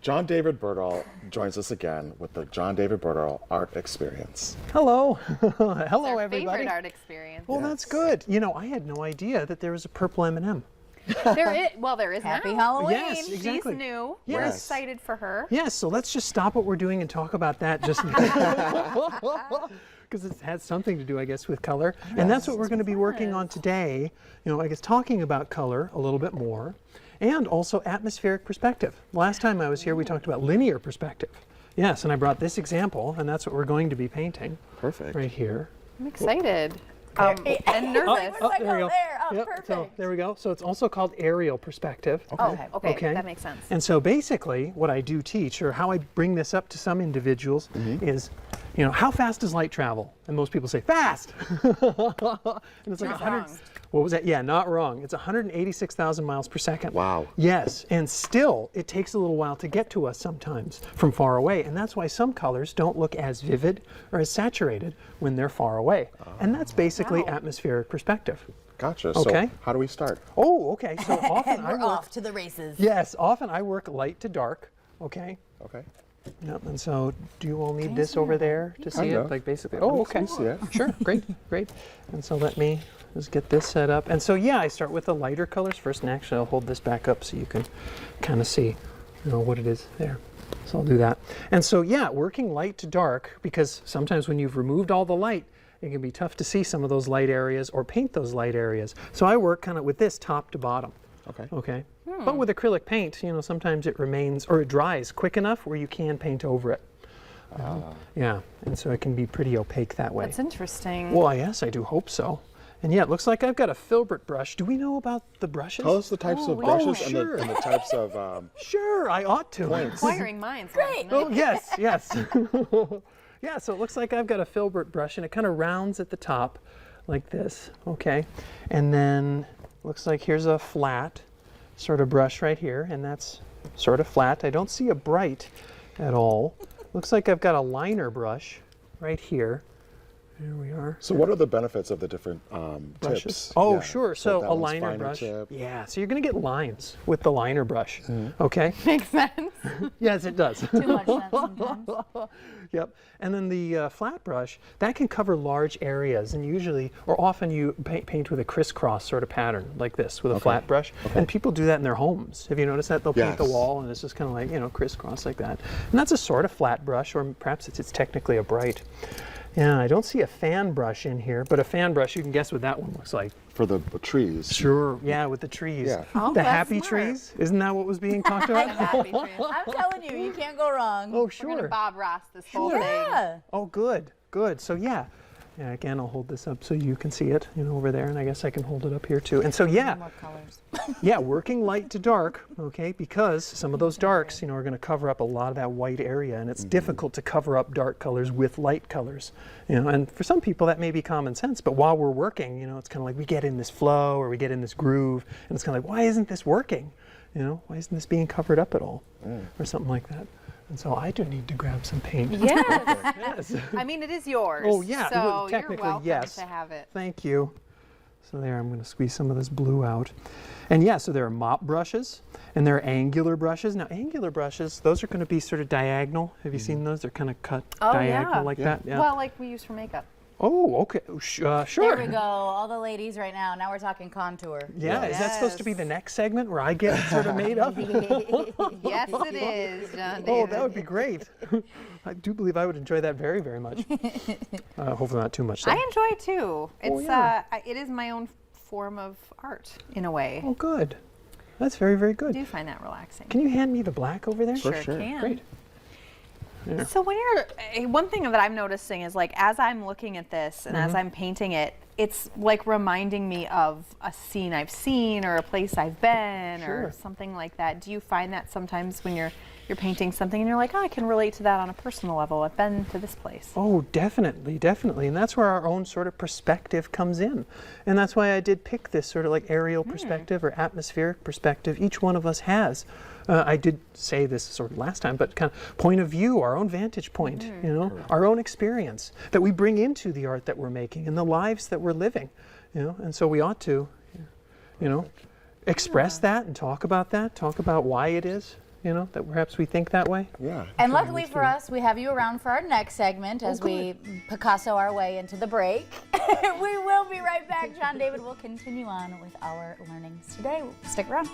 John David Birdall joins us again with the John David Birdall Art Experience. Hello. Hello, Our everybody. favorite art experience. Well, that's good. You know, I had no idea that there was a purple M&M. There is. Well, there is Happy now. Halloween. Yes, exactly. She's new. We're Yes. excited for her. Yes, so let's just stop what we're doing and talk about that just because it has something to do, I guess, with color. And that's what we're going to be working on today. You know, I guess talking about color a little bit more and also atmospheric perspective. Last time I was here, we talked about linear perspective. Yes, and I brought this example, and that's what we're going to be painting. Perfect. Right here. I'm excited. And nervous. Oh, there we go. There, Yep, perfect. so there we go. So it's also called aerial perspective. Okay, that makes sense. And so basically what I do teach, or how I bring this up to some individuals, is, you know, how fast does light travel? And most people say, fast! And it's like Not 100, wrong. what was that? Yeah, not wrong. It's 186,000 miles per second. Wow. Yes, and still it takes a little while to get to us sometimes from far away. And that's why some colors don't look as vivid or as saturated when they're far away. And that's basically Wow. atmospheric perspective. Gotcha. Okay. So how do we start? Oh, okay. So often I We're work. off to the races. Yes, often I work light to dark. Okay. Okay. Yep. And so, do you all need this over there to see Kinda. it? Like basically. Oh, okay. We see it. Sure. Great. Great. And so let me just get this set up. And so yeah, I start with the lighter colors first. And actually, I'll hold this back up so you can kind of see, you know, what it is there. So I'll do that. And so yeah, working light to dark, because sometimes when you've removed all the light, it can be tough to see some of those light areas or paint those light areas. So I work kind of with this top to bottom. Okay. Okay. But with acrylic paint, you know, sometimes it remains or it dries quick enough where you can paint over it. Yeah, and so it can be pretty opaque that way. That's interesting. Well, yes, I do hope so. And yeah, it looks like I've got a filbert brush. Do we know about the brushes? Tell us the types of we- brushes sure. and the types of Sure, I ought to. Acquiring minds. Great. Oh, yes, yes. Yeah, so it looks like I've got a filbert brush and it kind of rounds at the top like this, okay? And then looks like here's a flat sort of brush right here, and that's sort of flat. I don't see a bright at all. Looks like I've got a liner brush right here. There we are. So what are the benefits of the different Brushes. tips? Oh, Yeah. sure. So that a one's liner finer brush. tip. Yeah, so you're going to get lines with the liner brush, okay? Makes sense. Yes, it does. Too much sense sometimes. Yep. And then the flat brush, that can cover large areas, and usually, or often you paint with a crisscross sort of pattern like this with a flat brush. And people do that in their homes. Have you noticed that? They'll paint the Yes. wall and it's just kind of like, you know, crisscross like that. And that's a sort of flat brush, or perhaps it's technically a bright. Yeah, I don't see a fan brush in here, but a fan brush, you can guess what that one looks like. For the trees. Sure, yeah, with the trees. Yeah. Oh, The that's happy smart. trees? Isn't that what was being talked about? Happy tree. I'm telling you, you can't go wrong. Oh, We're gonna sure. Bob Ross this whole thing. Yeah. Oh, good, good. So yeah, again, I'll hold this up so you can see it, you know, over there, and I guess I can hold it up here too. And so yeah, More colors. yeah, working light to dark, okay, because some of those darks, you know, are going to cover up a lot of that white area, and it's difficult to cover up dark colors with light colors, you know. And for some people that may be common sense, but while we're working, you know, it's kind of like we get in this flow or we get in this groove, and it's kind of like, why isn't this working? You know, why isn't this being covered up at all, or something like that? And so I do need to grab some paint. Yes. Yes. I mean, it is yours. Oh, yeah, So technically, you're welcome yes. to have it. Thank you. So there, I'm going to squeeze some of this blue out. And yeah, so there are mop brushes and there are angular brushes. Now, angular brushes, those are going to be sort of diagonal. Have you seen those? They're kind of cut Oh, diagonal yeah. like that. Yeah. Well, like we use for makeup. Oh, okay. Sure. There we go. All the ladies right now. Now we're talking contour. Yeah, is that supposed to be Yes. the next segment where I get sort of made up? Yes, it is, John Oh, David. that would be great. I do believe I would enjoy that very, very much. Hopefully not too much. Though. I enjoy it too. It's yeah. it is my own form of art in a way. Oh, good. That's very, very I good. do find that relaxing. Can you hand me the black over there? For sure sure. can. Great. Yeah. So when you're, one thing that I'm noticing is like as I'm looking at this and as I'm painting it, it's like reminding me of a scene I've seen or a place I've been Sure. or something like that. Do you find that sometimes when you're painting something and you're like, oh, I can relate to that on a personal level. I've been to this place. Oh, definitely, definitely. And that's where our own sort of perspective comes in. And that's why I did pick this sort of like aerial perspective or atmospheric perspective each one of us has. I did say this sort of last time, but kind of point of view, our own vantage point, you know, our own experience that we bring into the art that we're making and the lives that we're living, you know. And so we ought to, you know, express that and talk about why it is. you know, that perhaps we think that way. Yeah. And luckily for us, we have you around for our next segment as we Picasso our way into the break. We will be right back. John David will continue on with our learnings today. Stick around.